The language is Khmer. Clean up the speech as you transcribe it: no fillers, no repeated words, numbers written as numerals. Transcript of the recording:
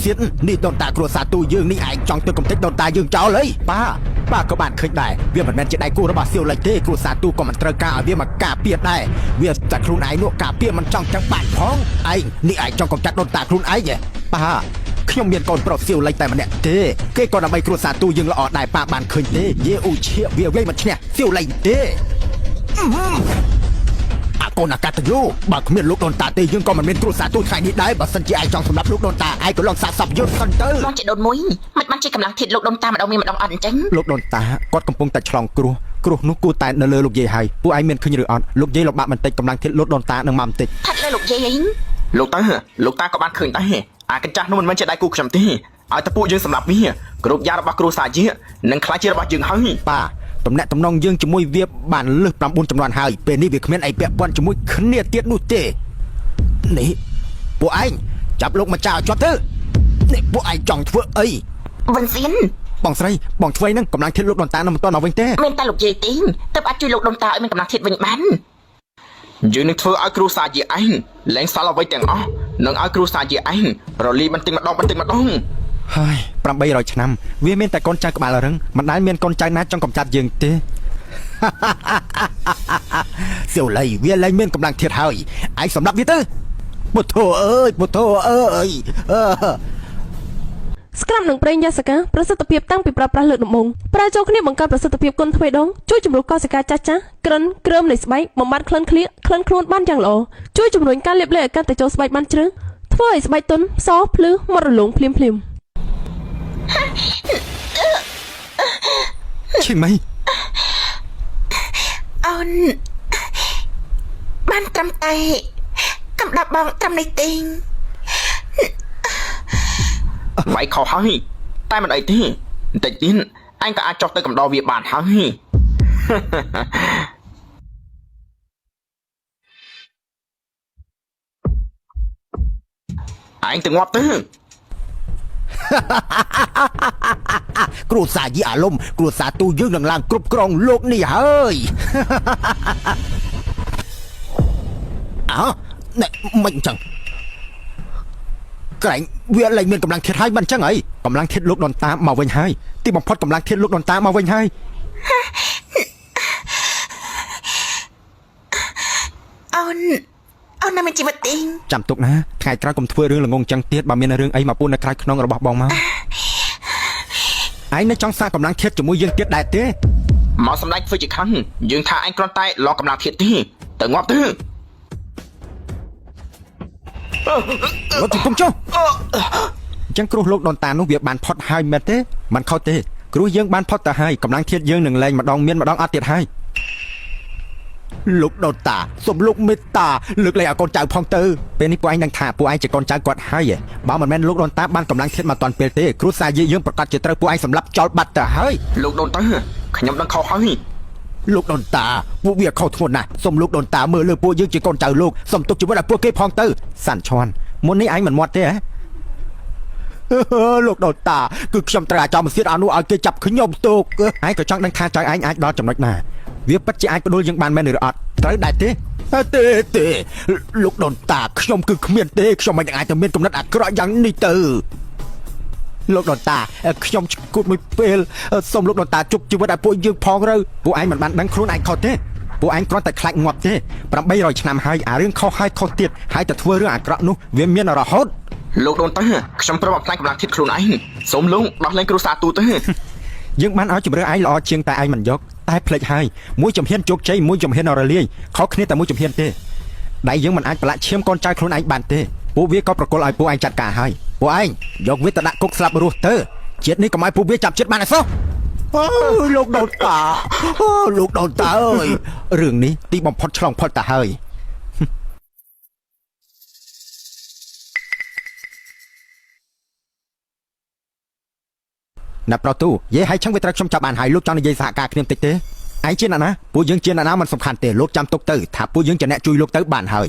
ទៀតនេះដូនតាគ្រួសារទូយើងនេះឯងចង់ទៅកំទេចដូនតាយើងចោលអីប៉ាក៏បានឃើញដែរវាមិនមែនជាដៃគូរបស់សៀវលិចទេគ្រួសារទូក៏មិនត្រូវការឲ្យវាមកការពារដែរវាតែខ្លួនឯងនោះការពារមិនចង់ចឹងបានផងឯងនេះឯងចង់កំចាត់ដូនតាខ្លួនឯងប៉ាខ្ញុំមានកូនប្រុសសៀវលិចតែម្នាក់ទេគេក៏ដើម្បីគ្រួសារទូយើងល្អដែរប៉ាបានឃើញទេយេអ៊ូឈៀវាវិញមិនឈ្នះសៀវលិចទេកូនអាកាតយោបើគ្មានលោកដូនតាទេយើងក៏មិនមានគ្រួសារទូថ្ងៃនេះដែរបើសិនជាឯងចង់សម្រាប់លោកដូនតាឯងក៏លងសាកសពយើងសិនទៅបងជាដូនមួយមិនបានជាកម្លាំងធាតុលោកដូនតាម្ដងមានម្ដងអត់អញ្ចឹងលោកដូនតាគាត់កំពុងតែឆ្លងគ្រោះនោះគួរតែនៅលើលោកយាយហើយពួកឯងមានឃើញឬអត់លោកយាយលំបាកបន្តិចកម្លាំងធាតុលោកដូនតានឹងមកបន្តិចថាត់លើលោកយាយលោកតាក៏បានឃើញដែរអាកញ្ចាស់នោះមិនមែនជាដៃគូខ្ញុំទេឲ្យតែពួកយើងសម្រាប់វាគ្រប់យ៉ាងរបស់គ្រួសារជានឹងខ្លាចជារបស់យើងហើយប៉ាតំណែងតំណងយើងជាមួយវាបានលើស9ចំនួនហើយពេលនេះវាគ្មានអីពាក់ព័ន្ធជាមួយគ្នាទៀតនោះទេនេះពួកឯងចាប់លោកមកចោលជាប់ទៅនេះពួកឯងចង់ធ្វើអីវិនសៀនបងស្រីបងឆ្វេងនឹងកម្លាំងធាតុលោកដូនតានៅមិនទាន់មកវិញទេមានតែលោកយាយទេទើបអាចជួយលោកដូនតាឲ្យមានកម្លាំងធាតុវិញបានយើងនឹងធ្វើឲ្យគ្រួសារជាឯងលែងសល់អ្វីទាំងអស់នឹងឲ្យគ្រួសារជាឯងរលីបន្តិចម្ដងហើយ800ឆ្នាំវាមានតែកូនចៅក្បាលរឹងមិនដែលមានកូនចៅណាចង់កំចាត់យើងទេសៀវលៃវាលែងមានកម្លាំងធាតុហើយឯងសម្រាប់វាទៅពុទ្ធោអើយស្ក្រាប់នឹងប្រេងយ៉ាសកាប្រសិទ្ធភាពតាំងពីប្រើប្រាស់លើកដំបូងប្រើចូលគ្នាបង្កើនប្រសិទ្ធភាពគុណទ្វេដងជួយជំរុញកោសិកាចាស់ក្រិនគ្រើមនៃស្បែកបំបត្តិក្លិនខ្លួនបានយ៉ាងល្អជួយជំរុញការលាបលេខឲ្យកាន់តែចូលស្បែកបានជ្រៅធ្វើឲ្យស្បែកទន់សភ្លឺមាត់រលោងភ្លាមឈីម៉ៃអូនបានត្រឹមតែកំដប់បងត្រឹមនេះទេវាយខុសហើយតែមិនអីទេបន្តិចទៀតអញក៏អាចចុះទៅកំដរវាបានហើយអញទៅងាប់ទៅគ្រួសារយីអាលំគ្រួសារទូយើងនឹងឡើងគ្រប់គ្រងលោកនេះហើយនេះមិនចឹងក្រែងវាលែងមានកម្លាំងធាតុហើយមិនចឹងអីកម្លាំងធាតុលោកដូនតាមកវិញហើយទីបំផុតកម្លាំងធាតុលោកដូនតាមកវិញហើយអូនណាមានជីវិតទេចាំទុកណាថ្ងៃក្រោយកុំធ្វើរឿងល្ងងចឹងទៀតបើមានរឿងអីមកពួននៅក្រៅខ្នងរបស់បងមកឯងនៅចង់សាកកម្លាំងធាតុជាមួយយើងទៀតដែរទេមកសម្ដែងធ្វើជាខឹងយើងថាឯងគ្រាន់តែលកម្លាំងធាតុទេទៅងាប់ទៅលោកជុំចុះអញ្ចឹងគ្រោះលោកដូនតានោះវាបានផុតហើយមែនទេមិនខុសទេគ្រោះយើងបានផុតទៅហើយកម្លាំងធាតុយើងនឹងលែងម្ដងមានម្ដងអត់ទៀតហើយលោកដូនតាសូមលោកមេត្តាលើកលែងឲ្យកូនចៅផងទៅពេលនេះពួកឯងនឹងថាពួកឯងជាកូនចៅគាត់ហើយបើមិនមែនលោកដូនតាបានកម្លាំងធាតុមកតាន់ពេលទេគ្រួសារយើងប្រកាសជាត្រូវពួកឯងសម្លាប់ចោលបាត់ទៅហើយលោកដូនតាខ្ញុំដឹងខុសហើយលោកដូនតាពួកវាខុសធ្ងន់ណាស់សូមលោកដូនតាមើលលើពួកយើងជាកូនចៅលោកសូមទុកជីវិតឲ្យពួកគេផងទៅសាន់ឈាន់មុននេះឯងមិនមាត់ទេហ៎លោកដូនតាគឺខ្ញុំត្រូវអាចមកសៀតអនុឲ្យគេចាប់ខ្ញុំទុកឯងក៏ចង់ដឹងថាចៅឯងអាចដល់ចំណុចណាវាពិតជាអាចបដួលយើងបានមែនឬអត់ត្រូវដែរទេលោកដូនតាខ្ញុំគឺគ្មានទេខ្ញុំមិនអាចទៅមានគំនិតអាក្រក់យ៉ាងនេះទៅលោកដូនតាខ្ញុំឈួតមួយពេលសូមលោកដូនតាជប់ជីវិតឲ្យពួកយើងផងទៅពួកឯងមិនបានដឹងខ្លួនឯងខុសទេពួកឯងគ្រាន់តែខ្លាចងាប់ទេ800ឆ្នាំហើយអារឿងខុសហើយខុសទៀតហើយតែធ្វើរឿងអាក្រក់នោះវាមានរហូតលោកដូនតាខ្ញុំប្រមបំផ្លាញកម្លាំងធាតុខ្លួនឯងសូមលោកដោះលែងគ្រួសារទូទៅយើងបានឲ្យជំរឿឯងល្អជាងតែឯងមិនយកតែភ្លេចហើយមួយជំហានជោគជ័យមួយជំហានរលាយខុសគ្នាតែមួយជំហានទេដៃយើងមិនអាចប្រឡាក់ឈាមកូនចៅខ្លួនឯងបានទេពួកវាក៏ប្រកល់ឲ្យពួកឯងចាត់ការហើយពួកឯងយកវាទៅដាក់គុកស្លាប់រស់ទៅជាតិនេះកុំឲ្យពួកវាចាប់ជាតិបានអីសោះអូលោកដូនតាអើយរឿងនេះទីបំផុតឆ្លងផុតទៅហើយណាប់ប្រទូយាយហើយចឹងវាត្រូវខ្ញុំចាប់បានហើយលោកចង់និយាយសហការគ្នាបន្តិចទេឯងជាអ្នកណាពួកយើងជាអ្នកណាមិនសំខាន់ទេលោកចាំទុកទៅថាពួកយើងជាអ្នកជួយលោកទៅបានហើយ